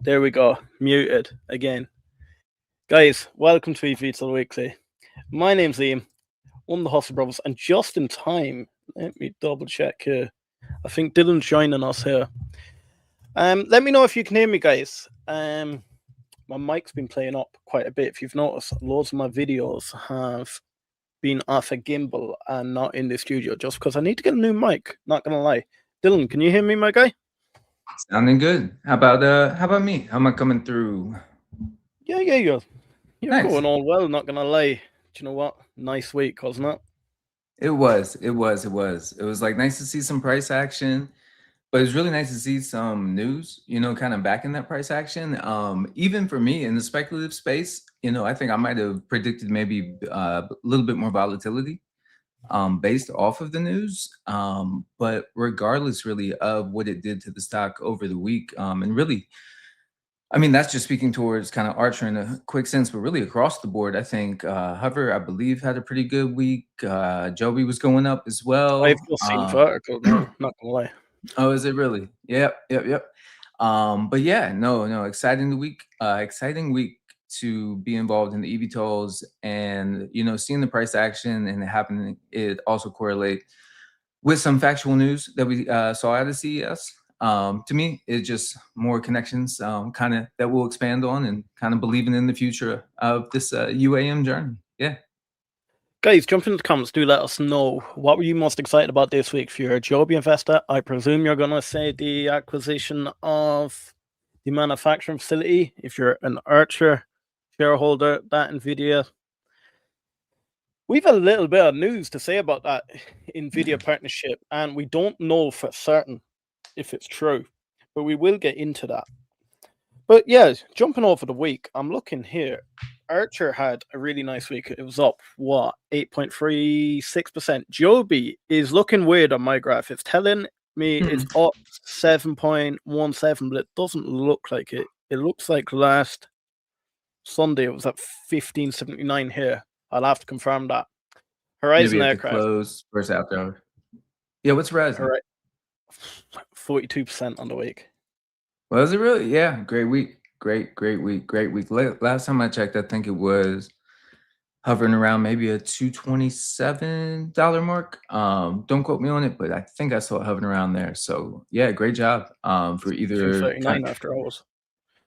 There we go. Muted again. Guys, welcome to eVTOL Weekly. My name's Liam, one of the Hustle Brothers, and just in time, let me double check here. I think Dylan's joining us here. Let me know if you can hear me, guys. My mic's been playing up quite a bit. If you've noticed, loads of my videos have been off a gimbal and not in the studio just because I need to get a new mic, not gonna lie. Dylan, can you hear me, my guy? Sounding good. How about me? How am I coming through? Yeah. You're Nice. going all well, not gonna lie. Do you know what? Nice week, wasn't it? It was. It was like nice to see some price action, but it's really nice to see some news, kind of back in that price action. Even for me in the speculative space, I think I might have predicted maybe a little bit more volatility based off of the news. But regardless really of what it did to the stock over the week, and really I mean, that's just speaking towards kind of Archer in a quick sense, but really across the board, I think Hovr, I believe, had a pretty good week. Joby was going up as I've well. just seen Vertical now, not gonna lie. Oh, is it really? Yep. But yeah, no, exciting week to be involved in the eVTOLs and seeing the price action and it happening. It also correlate with some factual news that we saw at the CES. To me, it's just more connections kind of that we'll expand on and kind of believing in the future of this UAM journey. Yeah. Guys, jump in the comments, do let us know what were you most excited about this week. If you're a Joby investor, I presume you're gonna say the acquisition of the manufacturing facility. If you're an Archer shareholder, that NVIDIA. We've a little bit of news to say about that NVIDIA partnership, and we don't know for certain if it's true, but we will get into that. But yeah, jumping over the week, I'm looking here. Archer had a really nice week. It was up, 8.36%. Joby is looking weird on my graph. It's telling me it's up 7.17, but it doesn't look like it. It looks like last Sunday it was at 15.79 here. I'll have to confirm that. Horizon Maybe at the Aircraft. close versus after hour. Yeah, what's Horizon? 42% on the week. Was it really? Yeah, great week. Great week. Last time I checked, I think it was hovering around maybe a $227 mark. Don't quote me on it, but I think I saw it hovering around there. So yeah, great job for either 239 after hours.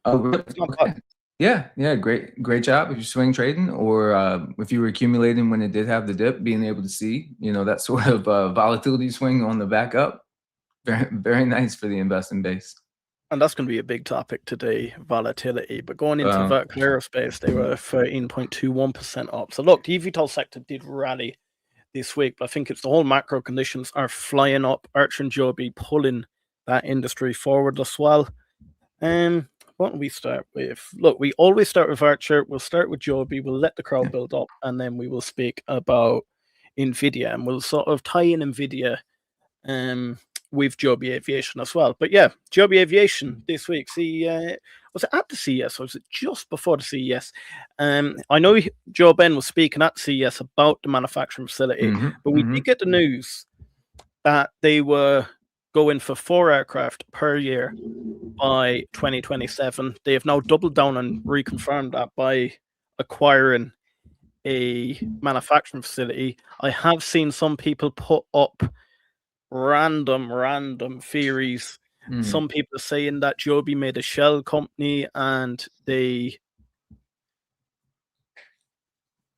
Oh, really? It's not Okay. bad. Yeah, great job if you're swing trading or if you were accumulating when it did have the dip, being able to see, that sort of volatility swing on the back up. Very nice for the investing base. And that's going to be a big topic today, volatility. But going into vertical aerospace, they were 13.21% up. So look, the eVTOL sector did rally this week, but I think it's the whole macro conditions are flying up. Archer and Joby pulling that industry forward as well. What do we start with? Look, we always start with Archer. We'll start with Joby. We'll let the crowd build up, and then we will speak about NVIDIA, and we'll sort of tie in NVIDIA with Joby Aviation as well. But yeah, Joby Aviation this week. Was it at the CES or was it just before the CES? I know Joe Ben was speaking at the CES about the manufacturing facility, but we did get the news that they were going for 4 aircraft per year by 2027. They have now doubled down and reconfirmed that by acquiring a manufacturing facility. I have seen some people put up random theories. Some people are saying that Joby made a shell company and they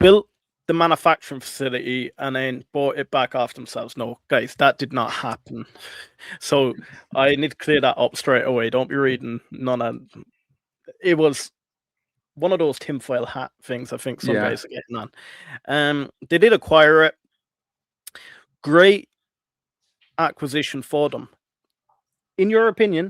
built the manufacturing facility and then bought it back off themselves. No, guys, that did not happen. So I need to clear that up straight away. Don't be reading none of it. Was one of those tinfoil hat things I think some guys are getting on. They did acquire it. Great acquisition for them. In your opinion,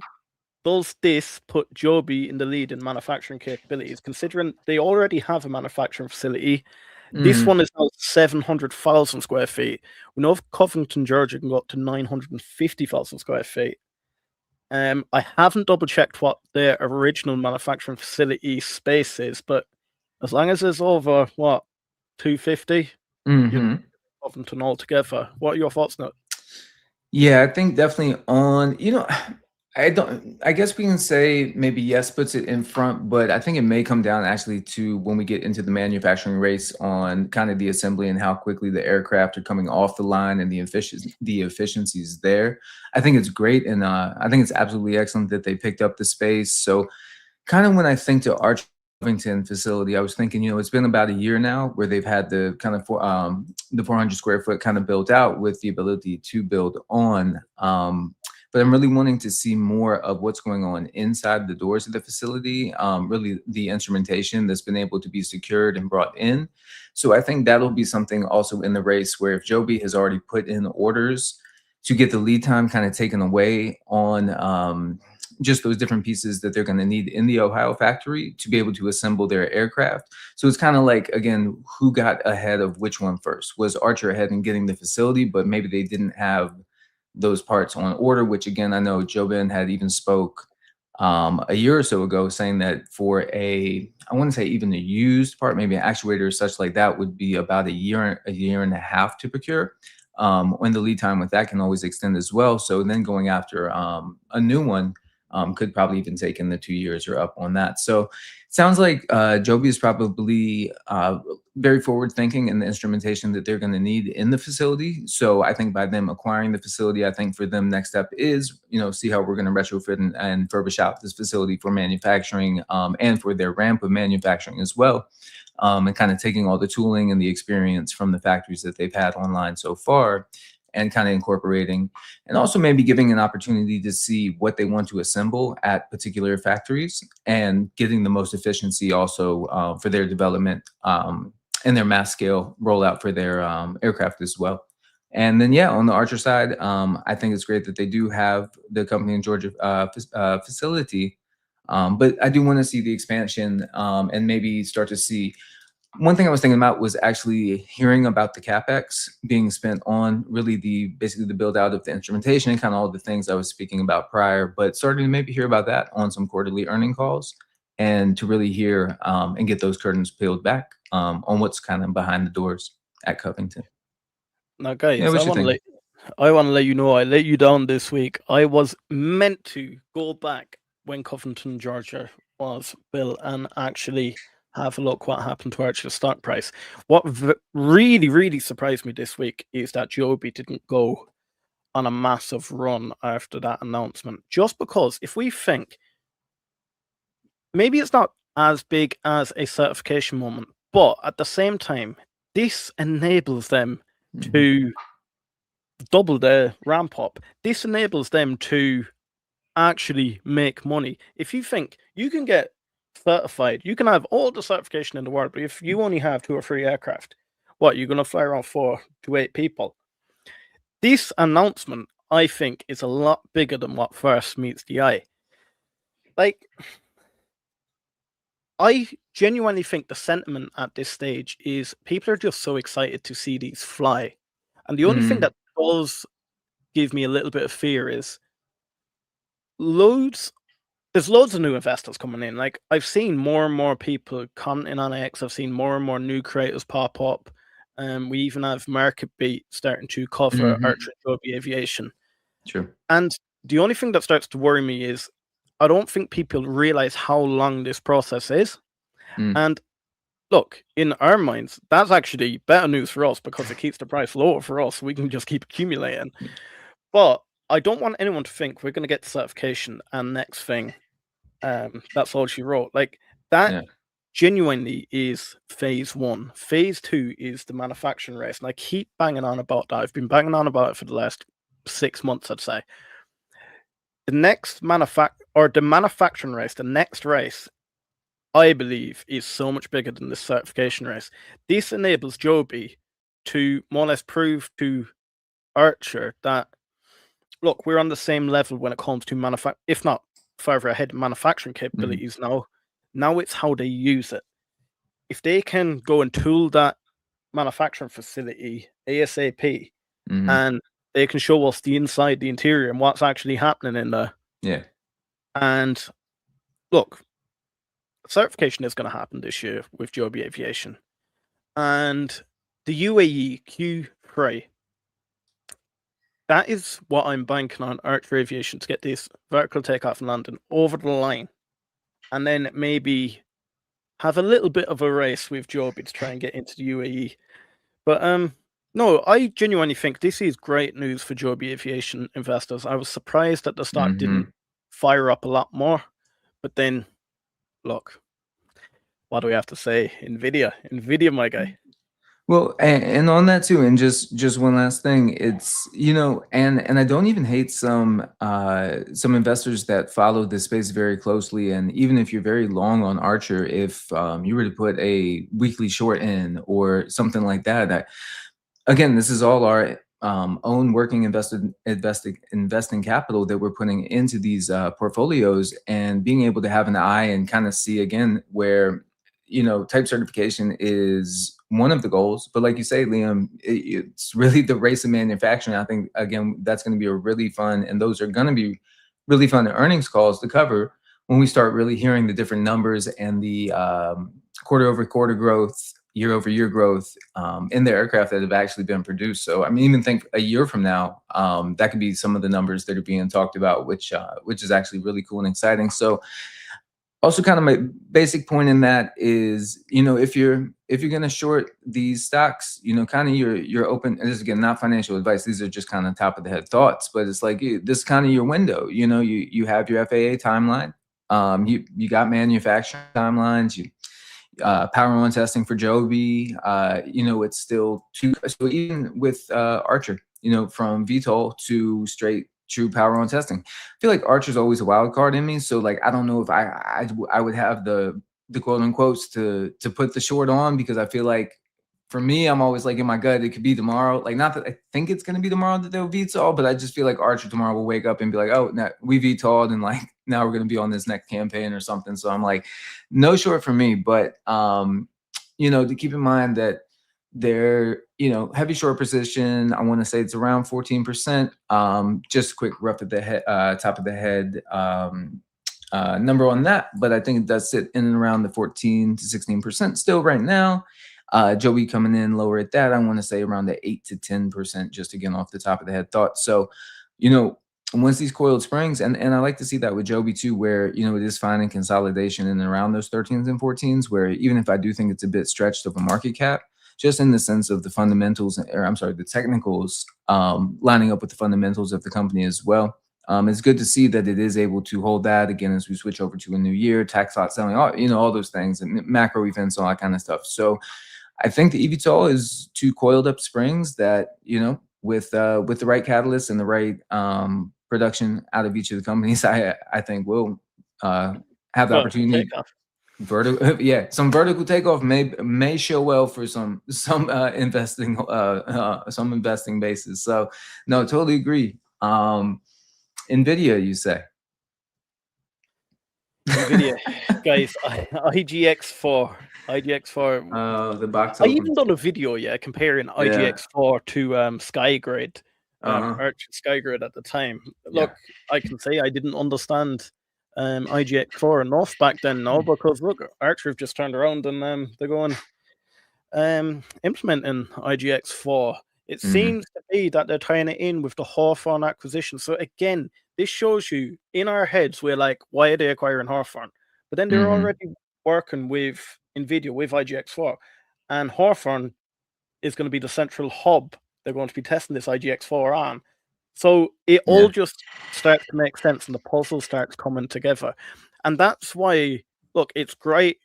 does this put Joby in the lead in manufacturing capabilities, considering they already have a manufacturing facility? This one is now 700,000 square feet. We know Covington, Georgia can go up to 950,000 square feet. I haven't double checked what their original manufacturing facility space is, but as long as it's over 250, Covington altogether. What are your thoughts, Nut? Yeah, I think definitely on, I guess we can say maybe yes puts it in front, but I think it may come down actually to when we get into the manufacturing race on kind of the assembly and how quickly the aircraft are coming off the line and the efficiencies there. I think it's great, and I think it's absolutely excellent that they picked up the space. So kind of when I think to Archer Covington facility, I was thinking, it's been about a year now where they've had the kind of the 400 square foot kind of built out with the ability to build on. But I'm really wanting to see more of what's going on inside the doors of the facility, really the instrumentation that's been able to be secured and brought in. So I think that'll be something also in the race where if Joby has already put in orders to get the lead time kind of taken away on just those different pieces that they're going to need in the Ohio factory to be able to assemble their aircraft. So it's kind of like, again, who got ahead of which one first? Was Archer ahead in getting the facility, but maybe they didn't have those parts on order, which again, I know Jobin had even spoke a year or so ago saying that for I want to say even a used part, maybe an actuator or such like that would be about a year and a half to procure. When the lead time with that can always extend as well. So then going after a new one could probably even take in the 2 years or up on that. So it sounds like Joby is probably very forward thinking in the instrumentation that they're going to need in the facility. So I think by them acquiring the facility, I think for them next step is, see how we're going to retrofit and furbish out this facility for manufacturing and for their ramp of manufacturing as well. And kind of taking all the tooling and the experience from the factories that they've had online so far and kind of incorporating and also maybe giving an opportunity to see what they want to assemble at particular factories and getting the most efficiency also for their development and their mass scale rollout for their aircraft as well. And then, yeah, on the Archer side, I think it's great that they do have the company in Georgia facility. But I do want to see the expansion and maybe start to see one thing I was thinking about was actually hearing about the capex being spent on really basically the build out of the instrumentation and kind of all the things I was speaking about prior, but starting to maybe hear about that on some quarterly earning calls and to really hear and get those curtains peeled back on what's kind of behind the doors at Covington. Now, Yeah, guys, what you think? I want to let you know I let you down this week. I was meant to go back when Covington, Georgia was built and actually have a look what happened to Archer's stock price. What really, really surprised me this week is that Joby didn't go on a massive run after that announcement. Just because if we think maybe it's not as big as a certification moment, but at the same time, this enables them to double their ramp up. This enables them to actually make money. If you think you can get certified, you can have all the certification in the world, but if you only have 2 or 3 aircraft, what, you're going to fly around 4 to 8 people? This announcement, I think, is a lot bigger than what first meets the eye. Like, I genuinely think the sentiment at this stage is people are just so excited to see these fly. And the only thing that does give me a little bit of fear is there's loads of new investors coming in. Like, I've seen more and more people commenting on X. I've seen more and more new creators pop up. We even have MarketBeat starting to cover Archer Joby Aviation. Sure. And the only thing that starts to worry me is I don't think people realize how long this process is. And look, in our minds, that's actually better news for us because it keeps the price lower for us. We can just keep accumulating. But I don't want anyone to think we're going to get the certification and next thing, that's all she wrote. Like, that genuinely is phase 1. Phase 2 is the manufacturing race. And I keep banging on about that. I've been banging on about it for the last 6 months, I'd say. The next manufacturing race, the next race, I believe, is so much bigger than the certification race. This enables Joby to more or less prove to Archer that, look, we're on the same level when it comes to if not further ahead manufacturing capabilities now. Now it's how they use it. If they can go and tool that manufacturing facility ASAP and they can show us the inside, the interior, and what's actually happening in there. Yeah. And look, certification is going to happen this year with Joby Aviation. And the UAE Q3, that is what I'm banking on Archer Aviation to get this vertical takeoff and landing over the line, and then maybe have a little bit of a race with Joby to try and get into the UAE. But no, I genuinely think this is great news for Joby Aviation investors. I was surprised that the stock didn't fire up a lot more, but then look, what do we have to say? NVIDIA, my guy. Well, and on that too, and just one last thing, it's and I don't even hate some investors that follow this space very closely, and even if you're very long on Archer, if you were to put a weekly short in or something like that, again, this is all our own working investing capital that we're putting into these portfolios, and being able to have an eye and kind of see again where type certification is one of the goals. But like you say, Liam, it's really the race of manufacturing. I think again that's going to be a really fun, and those are going to be really fun earnings calls to cover when we start really hearing the different numbers and the quarter over quarter growth, year over year growth in the aircraft that have actually been produced. So I mean, even think a year from now, that could be some of the numbers that are being talked about, which is actually really cool and exciting. So also kind of my basic point in that is, if you're going to short these stocks, kind of you're open. And this is again not financial advice. These are just kind of top of the head thoughts, but it's like this kind of your window. You have your FAA timeline. You got manufacturing timelines. You power on testing for Joby. It's still too. So even with Archer, from VTOL to straight true power on testing, I feel like Archer's always a wild card in me. So like I don't know if I would have the quote unquotes to put the short on, because I feel like for me, I'm always like in my gut, it could be tomorrow. Like, not that I think it's going to be tomorrow that they'll VTOL, but I just feel like Archer tomorrow will wake up and be like, oh, now we VTOL'd, and like now we're going to be on this next campaign or something. So I'm like, no short for me, but to keep in mind that they're, heavy short position. I want to say it's around 14%. Just quick rough at the head, top of the head number on that, but I think it does sit in and around the 14 to 16% still right now. Joby coming in lower at that. I want to say around the 8 to 10%, just again off the top of the head thought. So, once these coiled springs, and I like to see that with Joby too, where it is finding consolidation in and around those 13s and 14s, where even if I do think it's a bit stretched of a market cap, just in the sense of the fundamentals, or I'm sorry, the technicals lining up with the fundamentals of the company as well. It's good to see that it is able to hold that again as we switch over to a new year, tax lot selling, all those things, and macro events, all that kind of stuff. So I think the eVTOL is two coiled up springs that, with the right catalyst and the right production out of each of the companies, I think will have the opportunity. Vertical, yeah, some vertical takeoff may show well for some investing bases. So no, totally agree. NVIDIA, you say? NVIDIA, guys, IGX4. The box. I even done a video, comparing IGX4 to Skygrid, Archer Skygrid at the time. Look, I can say I didn't understand IGX4 enough back then, because look, Archer have just turned around and they're going implementing IGX4. It seems to be that they're tying it in with the Hawthorne acquisition. So again, this shows you in our heads, we're like, why are they acquiring Hawthorne? But then they're already working with NVIDIA, with IGX4. And Hawthorne is going to be the central hub they're going to be testing this IGX4 on. So it all just starts to make sense, and the puzzle starts coming together. And that's why, look, it's great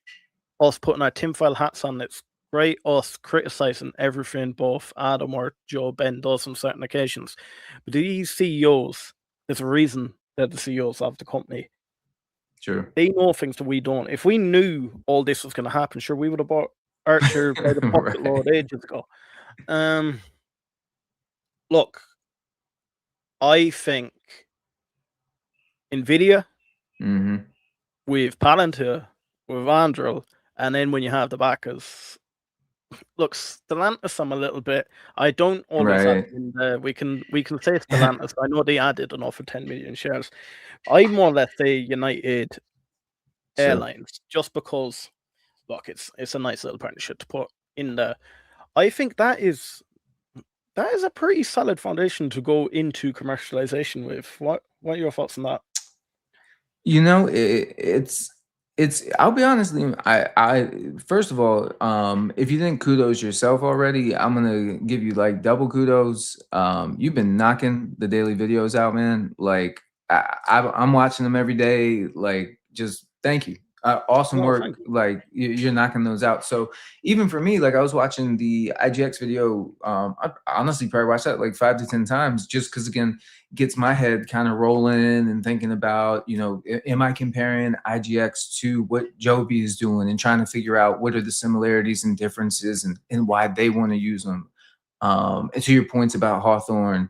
us putting our tinfoil hats on. It's great us criticizing everything both Adam or Joe Ben does on certain occasions. But these CEOs, there's a reason they're the CEOs of the company. Sure. They know things that we don't. If we knew all this was going to happen, sure, we would have bought Archer by the pocket load ages ago. Look, I think NVIDIA with Palantir, with Anduril, and then when you have the backers, look, Stellantis, I'm a little bit. I don't always have in there. We can say Stellantis. I know they added an offer 10 million shares. I more or less say United Airlines, just because, look, it's a nice little partnership to put in there. I think that is That is a pretty solid foundation to go into commercialization with. What are your thoughts on that? You know, it's I'll be honest, Liam, I first of all, if you didn't kudos yourself already, I'm gonna give you like double kudos. You've been knocking the daily videos out, man. Like I'm watching them every day. Like, just thank you. Awesome No, work. thank you. Like you're knocking those out. So even for me, like I was watching the IGX video. I honestly probably watched that like 5 to 10 times, just because again, gets my head kind of rolling and thinking about, am I comparing IGX to what Joby is doing and trying to figure out what are the similarities and differences, and why they want to use them. And to your points about Hawthorne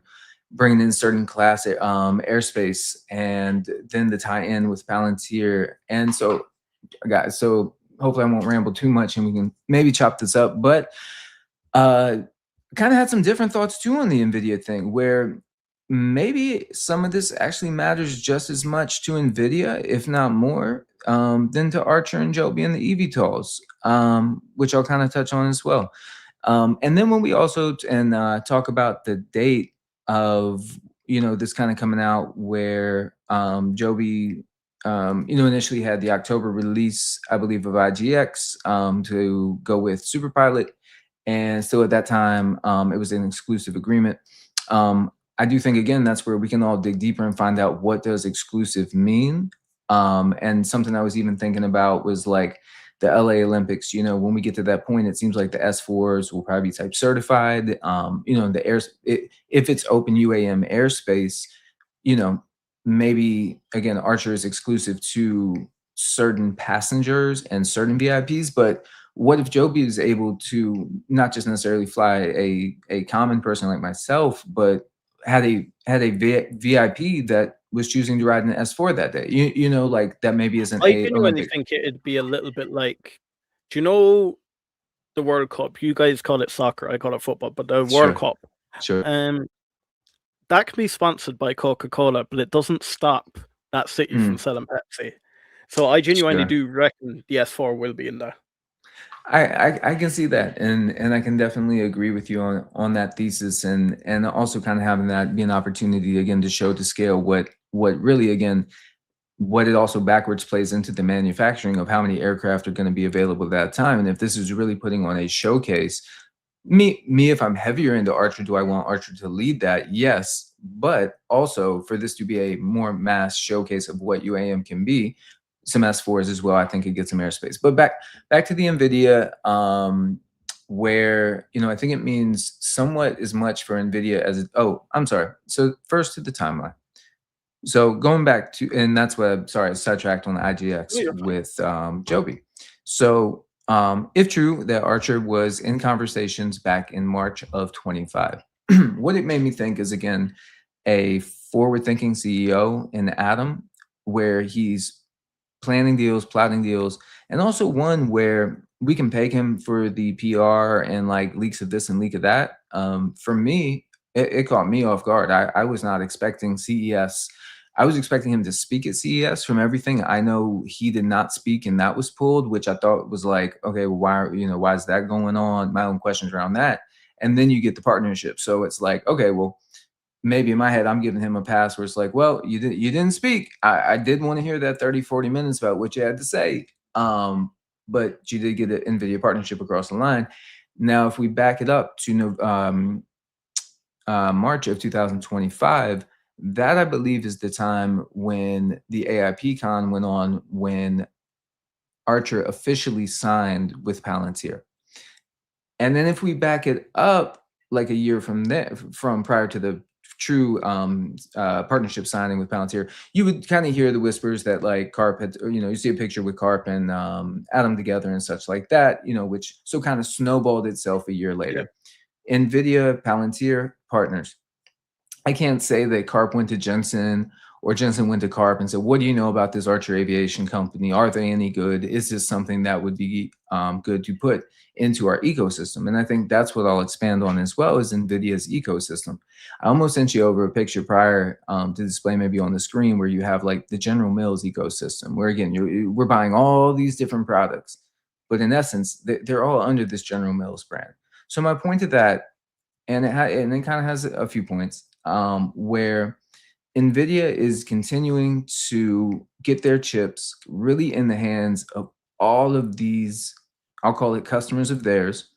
bringing in certain class airspace, and then the tie in with Palantir. And so, guys, so hopefully I won't ramble too much and we can maybe chop this up. But uh, kind of had some different thoughts too on the NVIDIA thing, where maybe some of this actually matters just as much to NVIDIA, if not more, than to Archer and Joby and the eVTOLs, which I'll kind of touch on as well. And then when we also talk about the date of this kind of coming out, where Joby initially had the October release, I believe, of IGX to go with Superpilot, and so at that time, it was an exclusive agreement. I do think, again, that's where we can all dig deeper and find out what does exclusive mean. And something I was even thinking about was like the LA Olympics. When we get to that point, it seems like the S4s will probably be type certified. If it's open UAM airspace, maybe again, Archer is exclusive to certain passengers and certain VIPs, but what if Joby is able to not just necessarily fly a common person like myself, but had a VIP that was choosing to ride an S4 that day? Like that maybe isn't I a genuinely Olympic. think it'd be a little bit like, do you know the World Cup? You guys call it soccer, I call it football, but the World Sure, Cup, sure. um, that can be sponsored by Coca-Cola, but it doesn't stop that city from Mm, selling Pepsi. So I genuinely sure. do reckon the S4 will be in there. I can see that, and I can definitely agree with you on that thesis, and also kind of having that be an opportunity again to show to scale what really, again, what it also backwards plays into the manufacturing of how many aircraft are going to be available at that time. And if this is really putting on a showcase, me, if I'm heavier into Archer, do I want Archer to lead that? Yes, but also for this to be a more mass showcase of what UAM can be, some S4s as well. I think it gets some airspace. But back to the NVIDIA, where I think it means somewhat as much for NVIDIA as oh, I'm sorry. So first to the timeline. So going back to, and that's what I sidetracked on the No, IGX you're fine. with Joby. So if true that Archer was in conversations back in March of 25, what it made me think is, again, a forward-thinking CEO in Adam, where he's planning deals, plotting deals, and also one where we can peg him for the PR and like leaks of this and leak of that. For me, it caught me off guard. I was not expecting CES. I was expecting him to speak at CES. From everything I know, he did not speak, and that was pulled, which I thought was like, okay, well, why is that going on? My own questions around that. And then you get the partnership. So it's like, okay, well, maybe in my head I'm giving him a pass where it's like, well, you didn't speak. I did want to hear that 30, 40 minutes about what you had to say. But you did get an NVIDIA partnership across the line. Now, if we back it up to March of 2025, that I believe is the time when the AIP con went on, when Archer officially signed with Palantir. And then if we back it up like a year from there, from prior to the true partnership signing with Palantir, you would kind of hear the whispers that like Carp had, or, you see a picture with Carp and Adam together and such like that, which so kind of snowballed itself a year Yeah. later. NVIDIA, Palantir, partners. I can't say that Carp went to Jensen or Jensen went to Carp and said, "What do you know about this Archer Aviation company? Are they any good? Is this something that would be good to put into our ecosystem?" And I think that's what I'll expand on as well, is NVIDIA's ecosystem. I almost sent you over a picture prior to display maybe on the screen, where you have like the General Mills ecosystem, where again, we're buying all these different products, but in essence, they're all under this General Mills brand. So my point to that and it kind of has a few points where NVIDIA is continuing to get their chips really in the hands of all of these, I'll call it customers of theirs,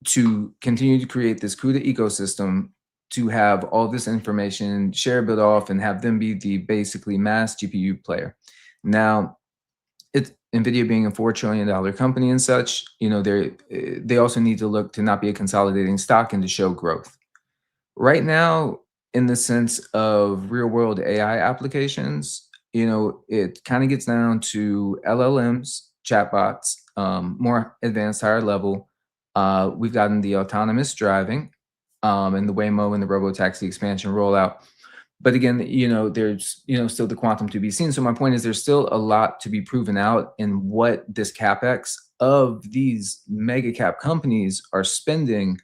to continue to create this CUDA ecosystem to have all this information shareable off and have them be the basically mass GPU player. Now, it's NVIDIA being a $4 trillion company and such, they also need to look to not be a consolidating stock and to show growth. Right now, in the sense of real world AI applications, it kind of gets down to LLMs, chatbots, more advanced, higher level. We've gotten the autonomous driving and the Waymo and the robotaxi expansion rollout. But again, there's, still the quantum to be seen. So my point is there's still a lot to be proven out in what this CapEx of these mega cap companies are spending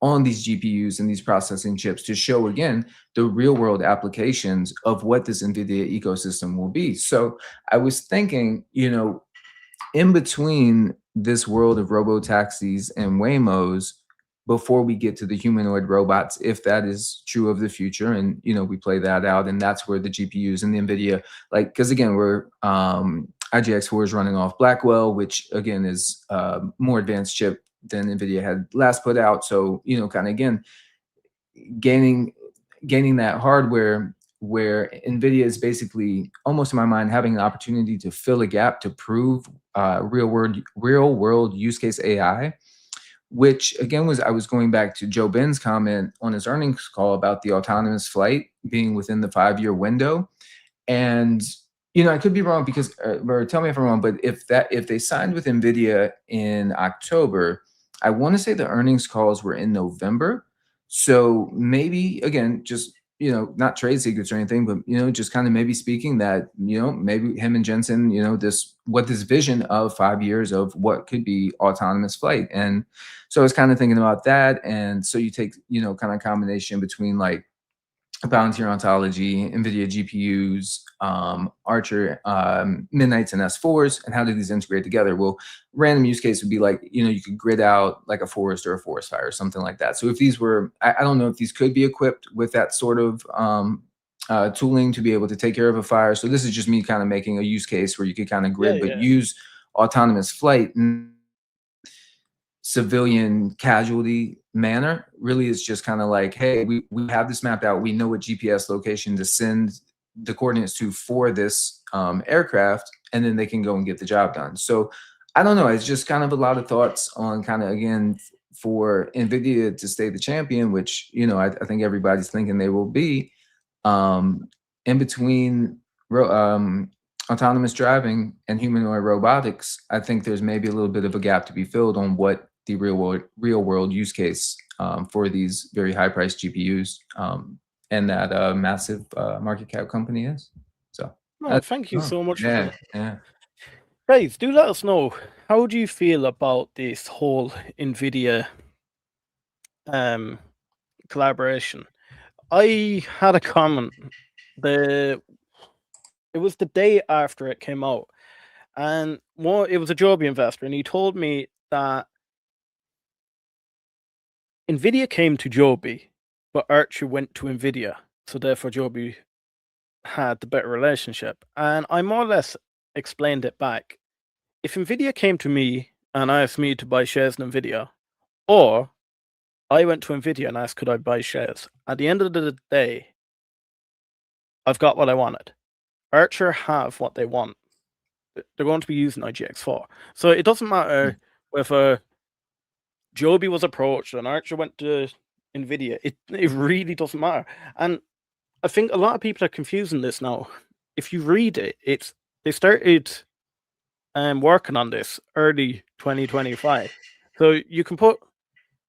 on these GPUs and these processing chips to show, again, the real world applications of what this NVIDIA ecosystem will be. So I was thinking, in between this world of robo taxis and Waymos, before we get to the humanoid robots, if that is true of the future, and we play that out, and that's where the GPUs and the NVIDIA, because again, we're IGX4 is running off Blackwell, which again is more advanced chip than NVIDIA had last put out. So kind of again gaining that hardware where NVIDIA is basically, almost in my mind, having an opportunity to fill a gap to prove real world use case AI, which again I was going back to Joe Ben's comment on his earnings call about the autonomous flight being within the 5-year window. And I could be wrong, because or tell me if I'm wrong, but if they signed with NVIDIA in October, I want to say the earnings calls were in November. So maybe, again, just not trade secrets or anything, but just kind of maybe speaking that maybe him and Jensen, this vision of 5 years of what could be autonomous flight. And so I was kind of thinking about that. And so you take kind of combination between like Palantir Ontology, NVIDIA GPUs, Archer, Midnights, and S4s, and how do these integrate together? Well, random use case would be like, you could grid out like a forest or a forest fire or something like that. So if these were, I don't know if these could be equipped with that sort of tooling to be able to take care of a fire. So this is just me kind of making a use case where you could kind of grid, but use autonomous flight civilian casualty manner. Really is just kind of like, hey, we have this mapped out. We know what GPS location to send the coordinates to for this aircraft, and then they can go and get the job done. So I don't know. It's just kind of a lot of thoughts on kind of, again, for NVIDIA to stay the champion, which, I think everybody's thinking they will be, in between autonomous driving and humanoid robotics. I think there's maybe a little bit of a gap to be filled on what the real world use case for these very high priced GPUs and that massive market cap company is. So thank you so much for that. Yeah. Guys, do let us know, how do you feel about this whole NVIDIA collaboration? I had a comment. It was the day after it came out, and it was a Joby investor, and he told me that NVIDIA came to Joby, but Archer went to NVIDIA, so therefore Joby had the better relationship. And I more or less explained it back. If NVIDIA came to me and asked me to buy shares in NVIDIA, or I went to NVIDIA and asked could I buy shares, at the end of the day, I've got what I wanted. Archer have what they want. They're going to be using IGX4. So it doesn't matter whether Joby was approached and Archer went to NVIDIA. It really doesn't matter. And I think a lot of people are confusing this now. If you read it, they started working on this early 2025. So you can put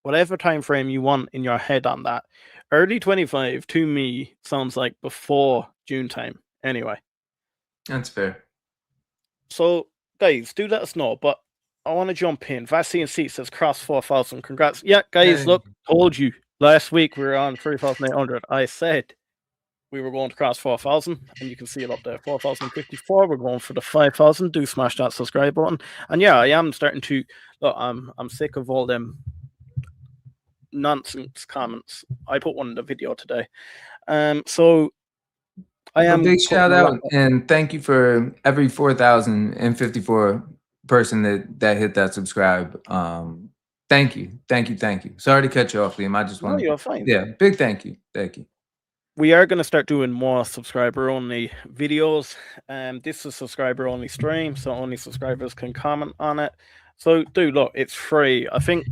whatever time frame you want in your head on that. Early 25 to me sounds like before June time. Anyway, that's fair. So guys, do let us know. But I want to jump in. Vaccine C says cross 4,000. Congrats. Yeah, guys, look, told you last week we were on 3,800. I said we were going to cross 4,000, and you can see it up there, 4,054. We're going for the 5,000. Do smash that subscribe button. And yeah, I am starting to look. I'm sick of all them nonsense comments. I put one in the video today. So I am a big shout out and thank you for every 4,054 person that hit that subscribe. Thank you. Sorry to cut you off, Liam. I just want you're fine. Yeah, big thank you. We are going to start doing more subscriber-only videos. This is subscriber-only stream, so only subscribers can comment on it. So, look, it's free. I think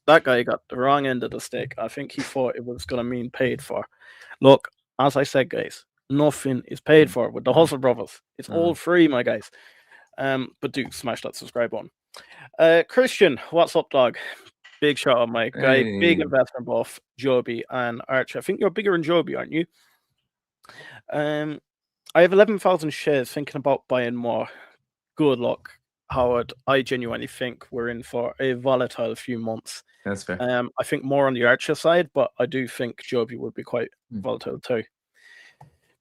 that guy got the wrong end of the stick. I think he thought it was going to mean paid for. Look, as I said, guys, nothing is paid for with the Hovr Brothers. It's all free, my guys. But do smash that subscribe button. Christian, what's up, dog? Big shout out, my guy. Big investor in both Joby and Archer. I think you're bigger in Joby, aren't you? I have 11,000 shares, thinking about buying more. Good luck, Howard. I genuinely think we're in for a volatile few months. That's fair. I think more on the Archer side, but I do think Joby would be quite volatile too.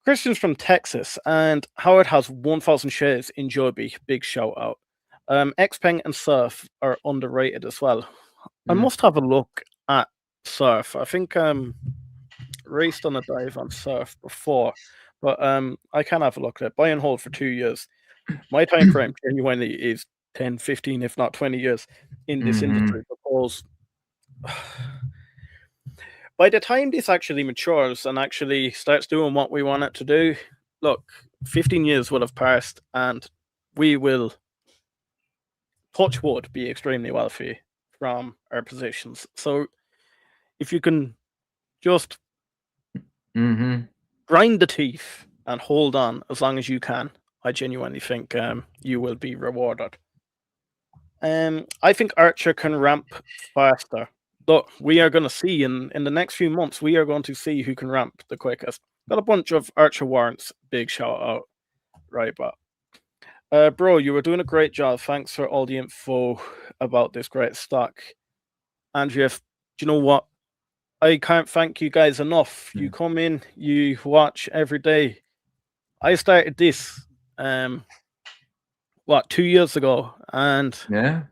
Christian's from Texas, and Howard has 1,000 shares in Joby. Big shout out. Xpeng and Surf are underrated as well. I must have a look at Surf. I think raced on a dive on Surf before, but I can have a look at it. Buy and hold for 2 years. My time frame genuinely is 10, 15, if not 20 years in this industry, because by the time this actually matures and actually starts doing what we want it to do, look, 15 years will have passed and we will, touch wood, be extremely wealthy from our positions. So if you can just grind the teeth and hold on as long as you can, I genuinely think you will be rewarded. I think Archer can ramp faster. Look, we are going to see in the next few months, we are going to see who can ramp the quickest. Got a bunch of Archer warrants. Big shout out. Right, but bro, you were doing a great job. Thanks for all the info about this great stock. Andrea, do you know what? I can't thank you guys enough. You come in, you watch every day. I started this 2 years ago, and it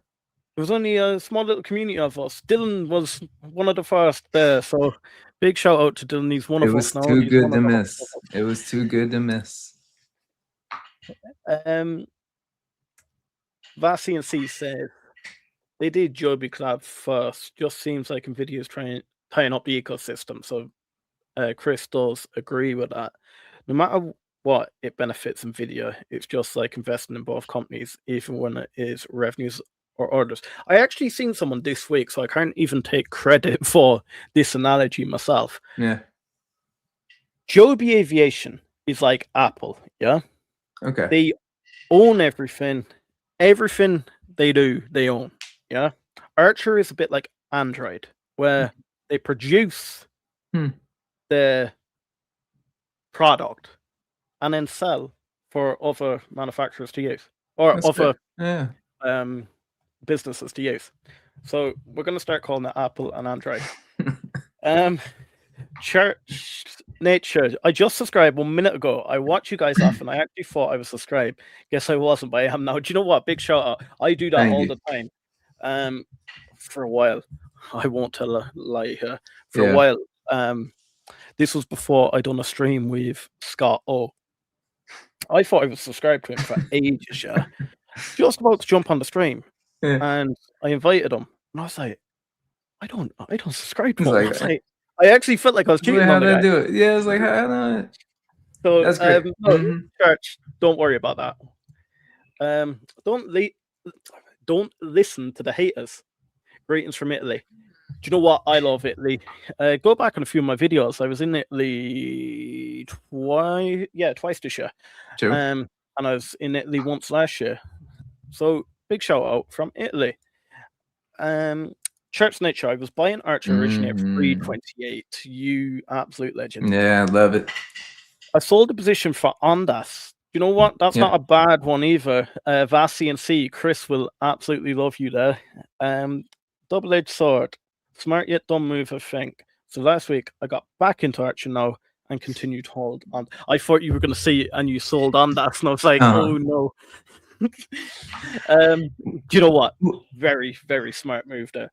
was only a small little community of us. Dylan was one of the first there, so big shout out to Dylan. He's one of us now. It was too good to miss. It was too good to miss. Vasi and C says they did Joby Collab first. Just seems like NVIDIA is tying up the ecosystem. So Chris does agree with that. No matter what, it benefits NVIDIA. It's just like investing in both companies, even when it is revenues or orders. I actually seen someone this week, so I can't even take credit for this analogy myself. Yeah. Joby Aviation is like Apple, yeah? Okay. They own everything. Everything they do, they own, yeah? Archer is a bit like Android, where they produce the product and then sell for other manufacturers to use, or other businesses to use. So we're going to start calling it Apple and Android. Church Nature, I just subscribed 1 minute ago. I watched you guys off and I actually thought I was subscribed. Guess I wasn't, but I am now. Do you know what? Big shout out. I do that all the time. For a while. I won't tell a lie here. For a while. This was before I done a stream with Scott O. I thought I was subscribed to him for ages, yeah. Just about to jump on the stream. And I invited him. And I was like, I don't subscribe to him. I was like, I actually felt like I was cheating on the guy. Do it? Yeah, I was like, how do it? So that's great. No, Church, don't worry about that. Don't listen to the haters. Greetings from Italy. Do you know what? I love Italy. Go back on a few of my videos. I was in Italy twice this year. True. And I was in Italy once last year. So big shout out from Italy. Church Nature, I was buying Archer originally at 328. You absolute legend. Yeah, I love it. I sold the position for Ondas. You know what? That's not a bad one either. Vasi and C, Chris will absolutely love you there. Double-edged sword. Smart yet dumb move, I think. So last week, I got back into Archer now and continued to hold on. I thought you were going to see it and you sold Ondas, and I was like, oh no. Do you know what? Very, very smart move there.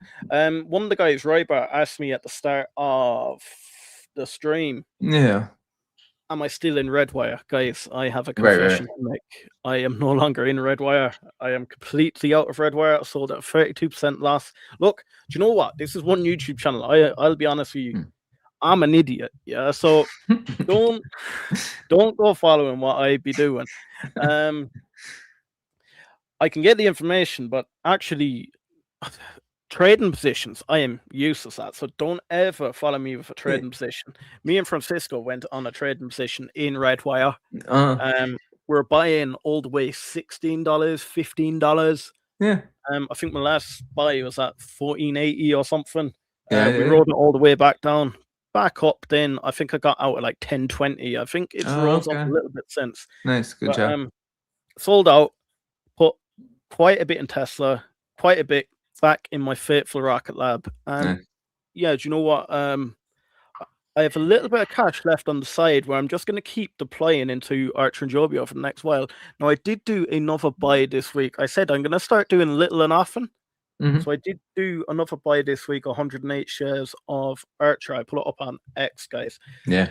One of the guys, Rybar, asked me at the start of the stream, Yeah. am I still in Redwire? Guys, I have a Right, confession to make. I am no longer in Redwire. I am completely out of Redwire. I sold at 32% loss. Look, do you know what? This is one YouTube channel. I'll be honest with you. I'm an idiot. Yeah. So don't go following what I be doing. I can get the information, but actually trading positions, I am useless at. So don't ever follow me with a trading position. Me and Francisco went on a trading position in Redwire. We're buying all the way $16, $15. Yeah. I think my last buy was at 1480 or something. Yeah, we rode it all the way back down, back up. Then I think I got out at like 1020. I think it's rose up a little bit since. Nice, good job. Sold out. Put quite a bit in Tesla, quite a bit back in my faithful Rocket Lab, and yeah, do you know what? I have a little bit of cash left on the side where I'm just going to keep deploying into Archer and Joby over the next while. Now, I did do another buy this week. I said I'm going to start doing little and often. So I did do another buy this week, 108 shares of Archer. I put it up on X, guys. Yeah.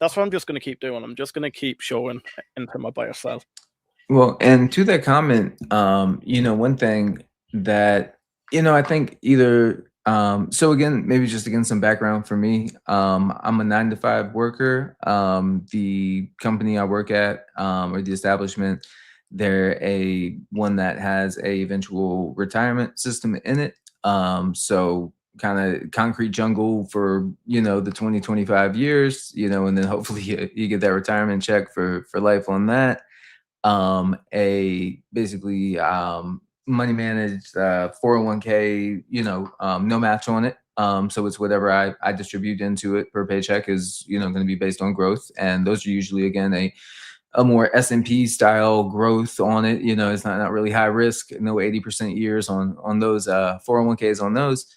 That's what I'm just going to keep doing. I'm just going to keep showing into my buy or sell. Well, and to that comment, one thing that, I think either, so again, maybe just again, some background for me. I'm a 9-to-5 worker. The company I work at, or the establishment, they're one that has a eventual retirement system in it. So kind of concrete jungle for, the 20-25 years, and then hopefully you get that retirement check for life on that. Basically money managed 401k, no match on it. So it's whatever I distribute into it per paycheck is, going to be based on growth. And those are usually, again, a more S&P style growth on it. It's not really high risk, no 80% years on those 401ks on those.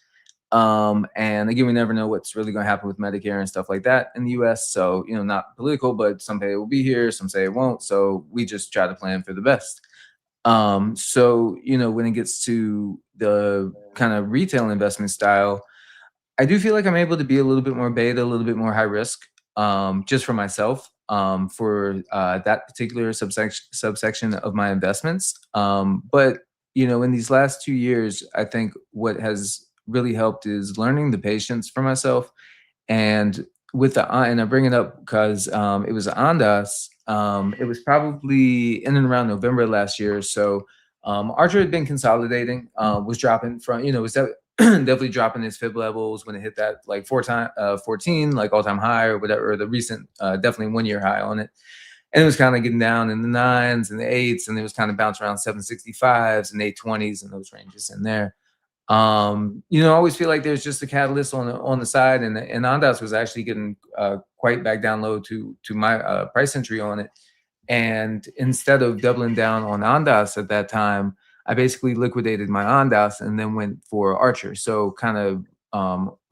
And again, we never know what's really going to happen with Medicare and stuff like that in the US. So, not political, but some say it will be here, some say it won't. So we just try to plan for the best. So, when it gets to the kind of retail investment style, I do feel like I'm able to be a little bit more beta, a little bit more high risk, just for myself, for that particular subsection of my investments. But, in these last 2 years, I think what has really helped is learning the patience for myself. And with and I bring it up because it was Ondas. It was probably in and around November last year. So Archer had been consolidating, was dropping from, was definitely dropping its fib levels when it hit that like 14, like all-time high or whatever, or the recent, definitely 1-year high on it. And it was kind of getting down in the 9s and the 8s, and it was kind of bouncing around 765s and 820s and those ranges in there. I always feel like there's just a catalyst on the side, and Ondas was actually getting quite back down low to my price entry on it. And instead of doubling down on Ondas at that time, I basically liquidated my Ondas and then went for Archer. So kind of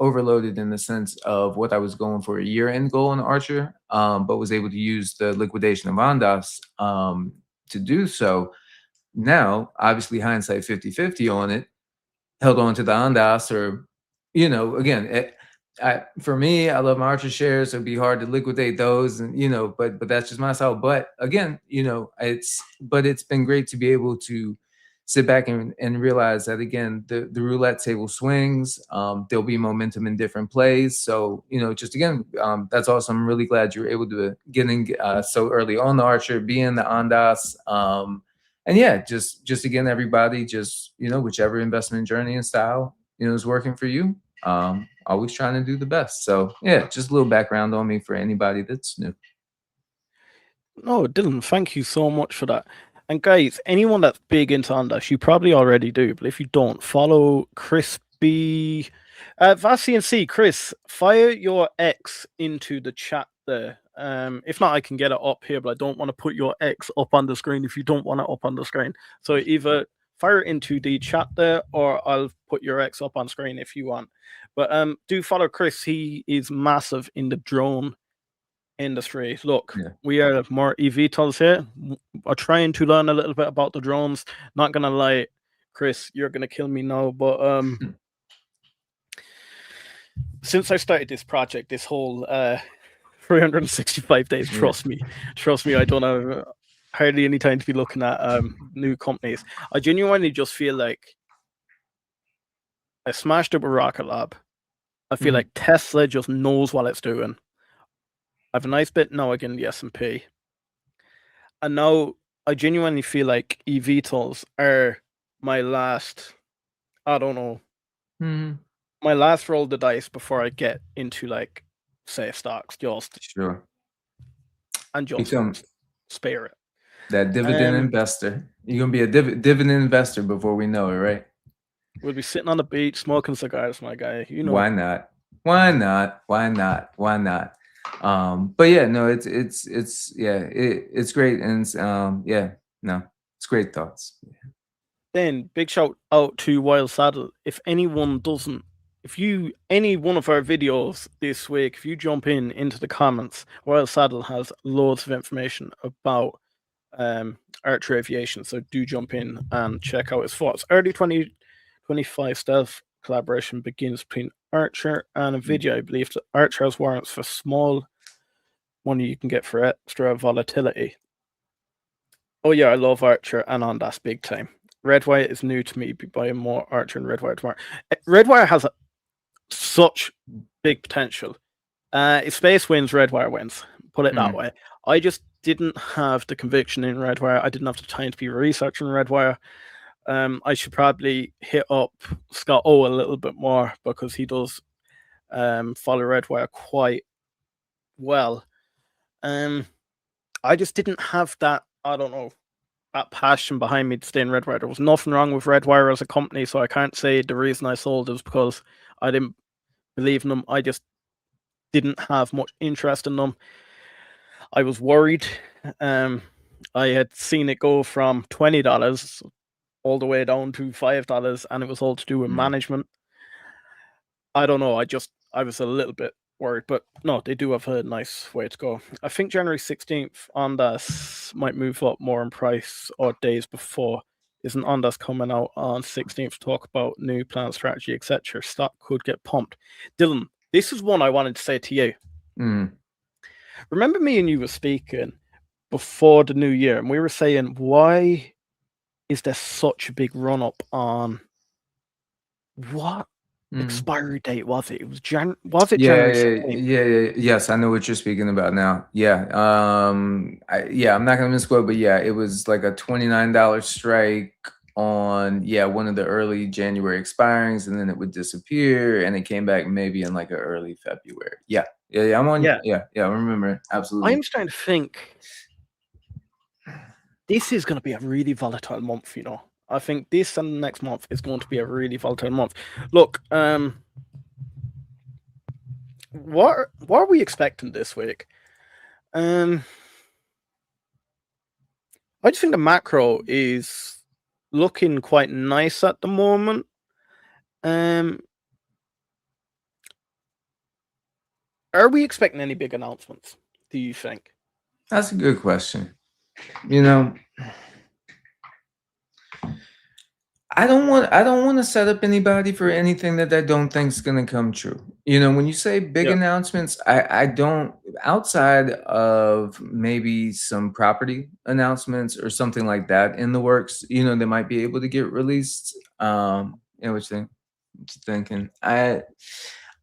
overloaded in the sense of what I was going for a year-end goal on Archer, but was able to use the liquidation of Ondas to do so. Now, obviously, hindsight 50-50 on it. Held on to the Ondas, or, again, for me, I love my Archer shares. It'd be hard to liquidate those, and but that's just my style. But again, it's been great to be able to sit back and realize that, again, the roulette table swings. There'll be momentum in different plays. So just again, that's awesome. I'm really glad you were able to get in so early on the Archer, be in the Ondas. And yeah, just again, everybody, just, whichever investment journey and style, is working for you. Always trying to do the best. So yeah, just a little background on me for anybody that's new. No, Dylan, thank you so much for that. And guys, anyone that's big into Ondas, you probably already do, but if you don't, follow Chris B. VACNC, Chris, fire your X into the chat there. If not, I can get it up here, but I don't want to put your X up on the screen if you don't want it up on the screen. So either fire it into the chat there, or I'll put your X up on screen if you want. But do follow Chris. He is massive in the drone industry. Look, we are more eVTOLs here. Are trying to learn a little bit about the drones. Not gonna lie, Chris, you're gonna kill me now, but since I started this project, this whole 365 days, trust me, I don't have hardly any time to be looking at new companies. I genuinely just feel like I smashed up a Rocket Lab. I feel like Tesla just knows what it's doing. I have a nice bit now again the S&P. And now I genuinely feel like eVTOLs are my last, I don't know, my last roll of the dice before I get into, like, say, stocks, just Sure. And just spare it. That dividend investor. You're gonna be a dividend investor before we know it, right? We'll be sitting on the beach smoking cigars, my guy. You know. Why not? Why not? Why not? Why not? But yeah, no, it's great, and yeah, no, it's great thoughts. Then big shout out to Wild Saddle. If anyone doesn't, any one of our videos this week, if you jump into the comments, Wild Saddle has loads of information about Archer Aviation. So do jump in and check out his thoughts. Early 2025 stealth collaboration begins between Archer and NVIDIA. I believe that Archer has warrants for small money you can get for extra volatility. Oh yeah, I love Archer and Ondas big time. Redwire is new to me. Be buying more Archer and Redwire tomorrow. Redwire has such big potential. If space wins, Redwire wins. Put it that way. I just didn't have the conviction in Redwire. I didn't have the time to be researching Redwire. I should probably hit up Scott O a little bit more because he does follow Redwire quite well. I just didn't have that, I don't know, that passion behind me to stay in Redwire. There was nothing wrong with Redwire as a company, so I can't say the reason I sold is because I didn't believe in them. I just didn't have much interest in them. I was worried. I had seen it go from $20 all the way down to $5, and it was all to do with management. I don't know. I was a little bit worried, but no, they do have a nice way to go. I think January 16th, Ondas might move up more in price or days before. Isn't Ondas coming out on 16th to talk about new plan, strategy, etc.? Stock could get pumped. Dylan, this is one I wanted to say to you. Remember me and you were speaking before the new year, and we were saying, why is there such a big run up on what expiry date was it? It was January 16th? Yes, I know what you're speaking about now. I'm not gonna misquote, but yeah, it was like a $29 strike on one of the early January expirings, and then it would disappear, and it came back maybe in like an early February. I'm on. I remember it. Absolutely. I'm starting to think this is going to be a really volatile month, you know. I think this and the next month is going to be a really volatile month. Look, what are we expecting this week? I just think the macro is looking quite nice at the moment. Are we expecting any big announcements, do you think? That's a good question. You know, I don't want to set up anybody for anything that I don't think is going to come true. You know, when you say big announcements, I don't, outside of maybe some property announcements or something like that in the works, you know, they might be able to get released. What you think? What you thinking?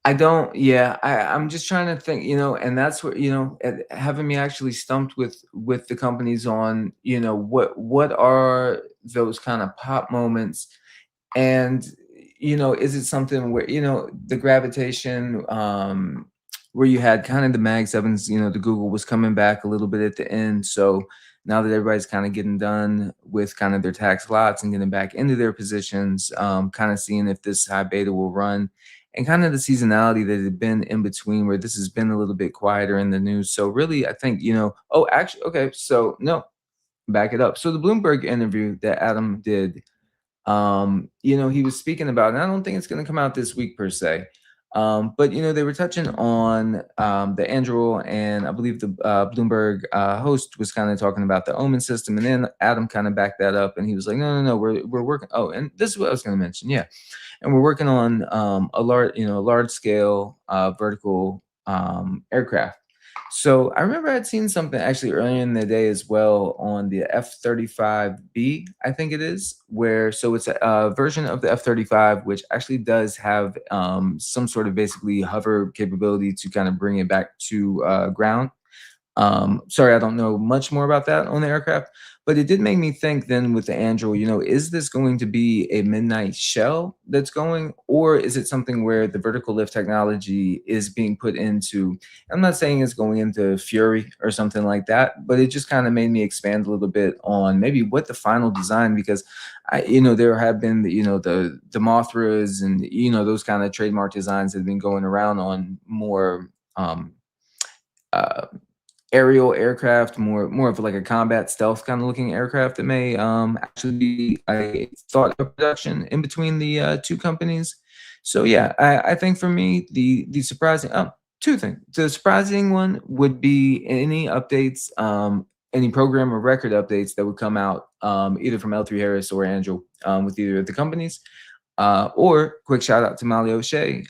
I don't, I'm just trying to think, you know, and that's what, you know, having me actually stumped with the companies on, you know, what are those kind of pop moments, and, you know, is it something where, you know, the gravitation, where you had kind of the Mag 7s, you know, the Google was coming back a little bit at the end. So now that everybody's kind of getting done with kind of their tax lots and getting back into their positions, kind of seeing if this high beta will run, and kind of the seasonality that had been in between where this has been a little bit quieter in the news. So really, I think, you know, back it up. So the Bloomberg interview that Adam did, you know, he was speaking about, and I don't think it's going to come out this week per se, But they were touching on the Andrew, and I believe the Bloomberg host was kind of talking about the Omen system, and then Adam kind of backed that up, and he was like, no, no, no, we're working. Oh, and this is what I was going to mention, yeah, and we're working on a large scale vertical aircraft. So I remember I'd seen something actually earlier in the day as well on the F-35B, I think it is, where so it's a version of the F-35 which actually does have some sort of basically hover capability to kind of bring it back to ground. Sorry, I don't know much more about that on the aircraft, but it did make me think then with the Andrew, is this going to be a midnight shell that's going, or is it something where the vertical lift technology is being put into, I'm not saying it's going into Fury or something like that, but it just kind of made me expand a little bit on maybe what the final design, because there have been the Mothras and those kind of trademark designs that have been going around on more uh, aerial aircraft, more of like a combat stealth kind of looking aircraft that may actually be a thought of production in between the two companies. So yeah, I think for me the surprising two things. The surprising one would be any updates, any program or record updates that would come out either from L3 Harris or Andrew with either of the companies. Or quick shout out to Molly O'Shea.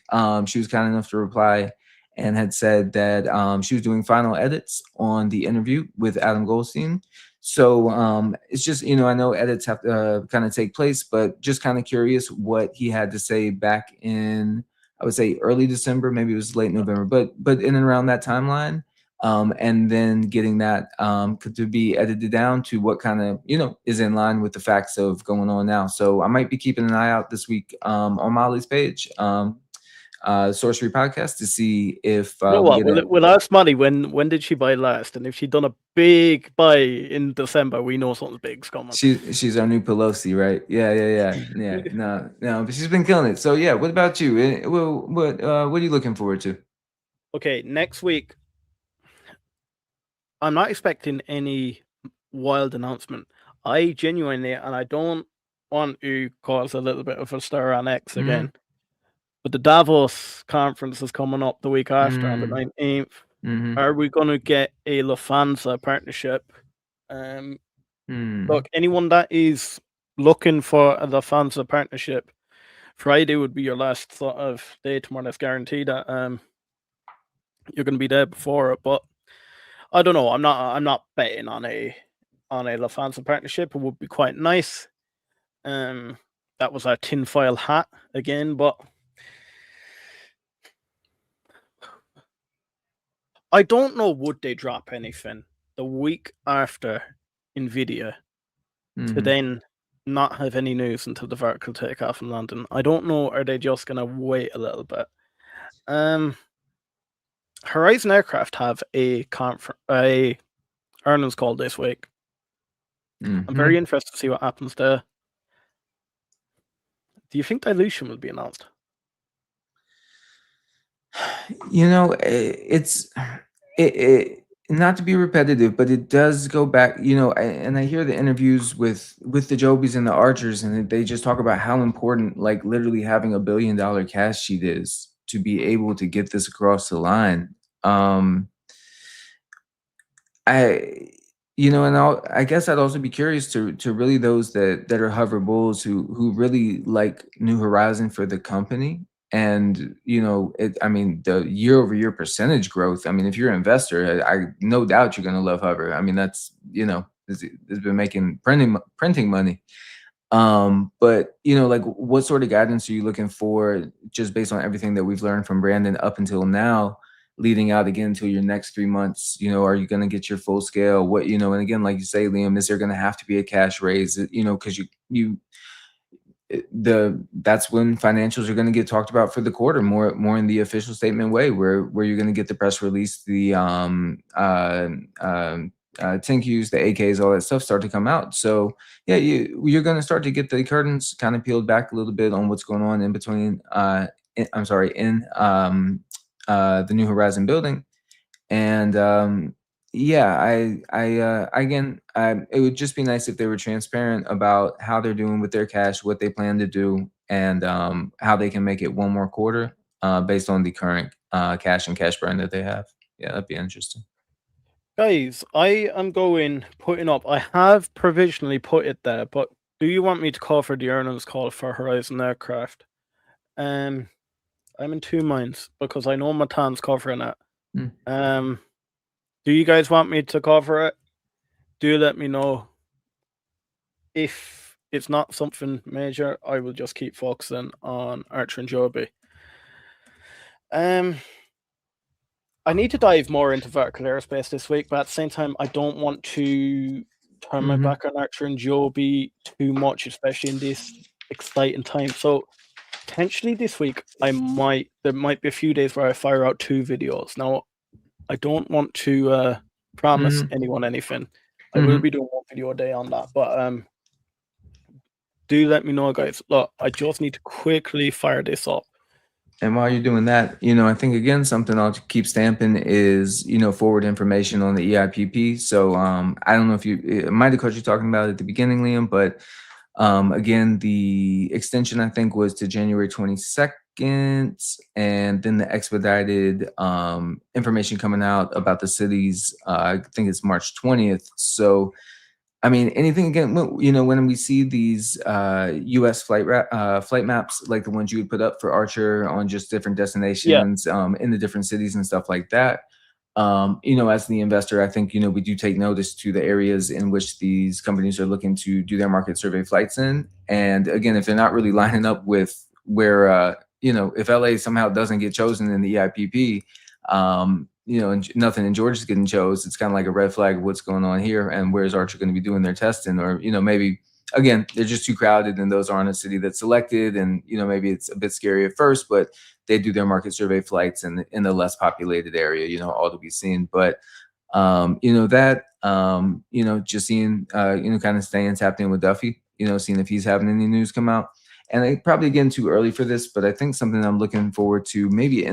She was kind enough to reply and had said that she was doing final edits on the interview with Adam Goldstein. So it's just, I know edits have to kind of take place, but just kind of curious what he had to say back in, I would say early December, maybe it was late November, but in and around that timeline. And then getting that to be edited down to what kind of, is in line with the facts of going on now. So I might be keeping an eye out this week on Molly's page. Sorcery podcast to see if You know we what? get it. We'll ask Maddie when did she buy last, and if she done a big buy in December, we know something big's coming. She's our new Pelosi, right? Yeah. No, but she's been killing it. So yeah, what about you? What are you looking forward to? Okay, next week, I'm not expecting any wild announcement. I genuinely, and I don't want to cause a little bit of a stir on X again, but the Davos conference is coming up the week after on the 19th. Are we going to get a Lufthansa partnership? Look, anyone that is looking for a Lufthansa partnership, Friday would be your last sort of day tomorrow. That's guaranteed that you're going to be there before it. But I don't know. I'm not betting on a Lufthansa partnership. It would be quite nice. That was our tinfoil hat again, but I don't know, would they drop anything the week after NVIDIA to then not have any news until the vertical takeoff in London? I don't know. Are they just going to wait a little bit? Horizon Aircraft have a earnings call this week. I'm very interested to see what happens there. Do you think dilution will be announced? It's not to be repetitive, but it does go back, and I hear the interviews with the Jobies and the Archers, and they just talk about how important, like literally having $1 billion cash sheet is to be able to get this across the line. I guess I'd also be curious to really those that are hover bulls who really like New Horizon for the company. And the year-over-year percentage growth. I mean, if you're an investor, I no doubt you're going to love Hover. I mean, that's it's been making printing money. But like, what sort of guidance are you looking for, just based on everything that we've learned from Brandon up until now, leading out again to your next 3 months? Are you going to get your full scale? What and again, like you say, Liam, is there going to have to be a cash raise? Because that's when financials are going to get talked about for the quarter, more in the official statement way, where you're going to get the press release, the 10Qs, the AKs, all that stuff start to come out. So yeah, you're going to start to get the curtains kind of peeled back a little bit on what's going on in between. In the New Horizon building, and it would just be nice if they were transparent about how they're doing with their cash, what they plan to do, and how they can make it one more quarter. based on the current cash and cash burn that they have. Yeah, that'd be interesting. Guys, I am putting up. I have provisionally put it there, but do you want me to call for the earnings call for Horizon Aircraft? I'm in two minds because I know Matan's covering it. Do you guys want me to cover it? Do let me know. If it's not something major, I will just keep focusing on Archer and Joby. I need to dive more into vertical aerospace this week, but at the same time, I don't want to turn my back on Archer and Joby too much, especially in this exciting time. So potentially this week, there might be a few days where I fire out 2 videos. Now, I don't want to promise anyone anything. I will be doing 1 video a day on that, but do let me know, guys. Look, I just need to quickly fire this up. And while you're doing that, I think again something I'll keep stamping is forward information on the EIPP. So I don't know if it might have caught you talking about it at the beginning, Liam, but again the extension I think was to January 22nd, and then the expedited information coming out about the cities. I think it's March 20th. So I mean, anything again, when we see these U.S. flight maps, like the ones you would put up for Archer on just different destinations in the different cities and stuff like that, as the investor, I think, we do take notice to the areas in which these companies are looking to do their market survey flights in. And again, if they're not really lining up with where, if LA somehow doesn't get chosen in the EIPP, and nothing in Georgia's getting chose, it's kind of like a red flag of what's going on here and where's Archer going to be doing their testing, or maybe again they're just too crowded and those aren't a city that's selected, and maybe it's a bit scary at first, but they do their market survey flights in the less populated area, all to be seen. But just seeing kind of staying tapped in with Duffy, seeing if he's having any news come out. And I probably getting too early for this, but I think something I'm looking forward to maybe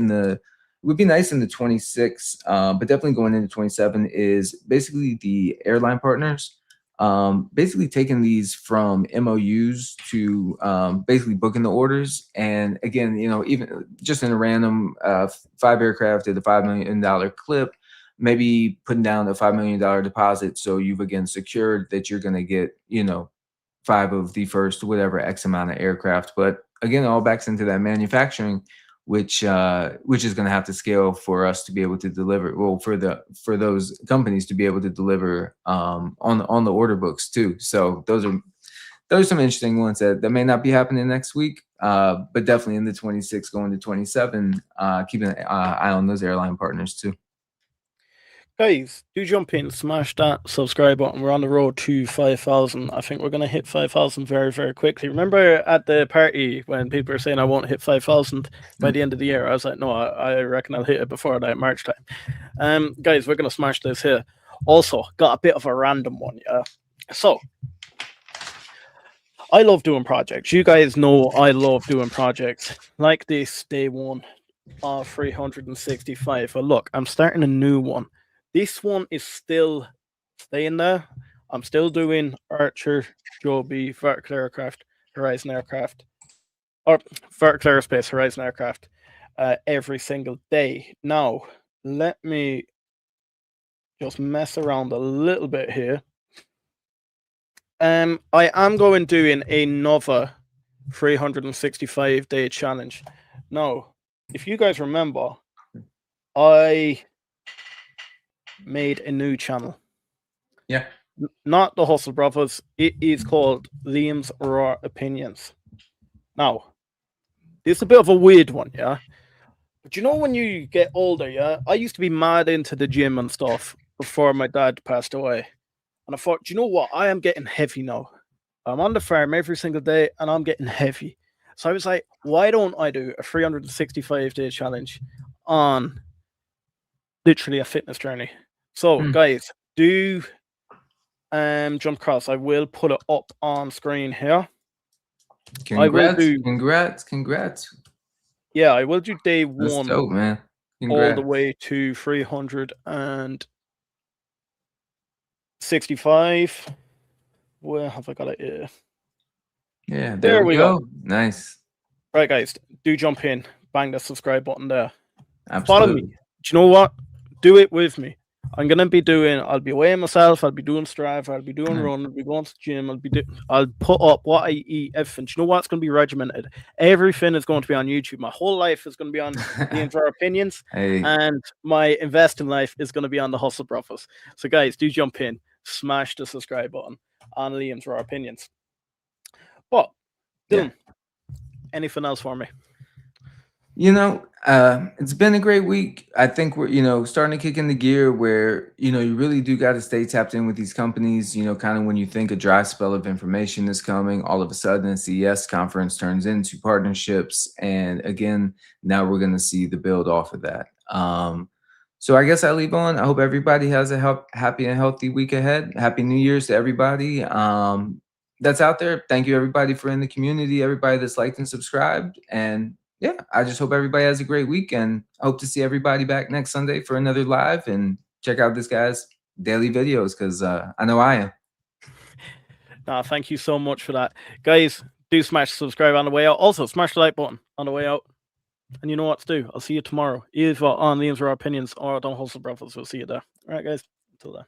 would be nice in the 26, but definitely going into 27 is basically the airline partners, basically taking these from MOUs to basically booking the orders. And again, even just in a random 5 aircraft at a $5 million clip, maybe putting down a $5 million deposit. So you've again secured that you're going to get, 5 of the first, whatever X amount of aircraft. But again, it all backs into that manufacturing, which is going to have to scale for us to be able to deliver. Well, for those companies to be able to deliver on the order books too. So those are some interesting ones that may not be happening next week, but definitely in the 26 going to 27, keeping an eye on those airline partners too. Guys, do jump in, smash that subscribe button. We're on the road to 5,000. I think we're going to hit 5,000 very, very quickly. Remember at the party when people were saying I won't hit 5,000 by the end of the year? I was like, no, I reckon I'll hit it before that March time. Guys, we're going to smash this here. Also, got a bit of a random one, yeah? So, I love doing projects. You guys know I love doing projects like this day one of 365. But look, I'm starting a new one. This one is still staying there. I'm still doing Archer, Joby, Vertical Aircraft, Horizon Aircraft, or Vertical Aerospace, Horizon Aircraft every single day. Now, let me just mess around a little bit here. I am going doing another 365-day challenge. Now, if you guys remember, I made a new channel. Yeah. Not the Hustle Brothers. It is called Liam's Raw Opinions. Now, it's a bit of a weird one, yeah? But when you get older, yeah? I used to be mad into the gym and stuff before my dad passed away. And I thought, you know what? I am getting heavy now. I'm on the farm every single day and I'm getting heavy. So I was like, why don't I do a 365-day challenge on literally a fitness journey? So, guys, do jump across. I will put it up on screen here. Congrats. Yeah, I will do day one. That's dope, man. All the way to 365. Where have I got it here? Yeah, there we go. Nice. Right, guys, do jump in. bang the subscribe button there. Absolutely. Follow me. Do you know what? Do it with me. I'll be weighing myself, I'll be doing Strava, I'll be doing run, I'll be going to the gym, I'll put up what I eat, everything. Do you know what's going to be regimented? Everything is going to be on YouTube. My whole life is going to be on Liam's Raw Opinions, and my investing life is going to be on the Hustle Brothers. So guys, do jump in, smash the subscribe button on Liam's Raw Opinions. But Dylan, anything else for me? It's been a great week. I think we're, starting to kick in the gear where, you really do got to stay tapped in with these companies, kind of when you think a dry spell of information is coming, all of a sudden a CES conference turns into partnerships. And again, now we're going to see the build off of that. So I guess I leave on. I hope everybody has a happy and healthy week ahead. Happy New Year's to everybody. That's out there. Thank you everybody for in the community, everybody that's liked and subscribed. And yeah, I just hope everybody has a great week, and I hope to see everybody back next Sunday for another live, and check out this guy's daily videos because I know I am. Thank you so much for that. Guys, do smash subscribe on the way out. Also, smash the like button on the way out. And you know what to do. I'll see you tomorrow, either on Liam's Raw Opinions or Don't Hustle Brothers. We'll see you there. All right, guys. Until then.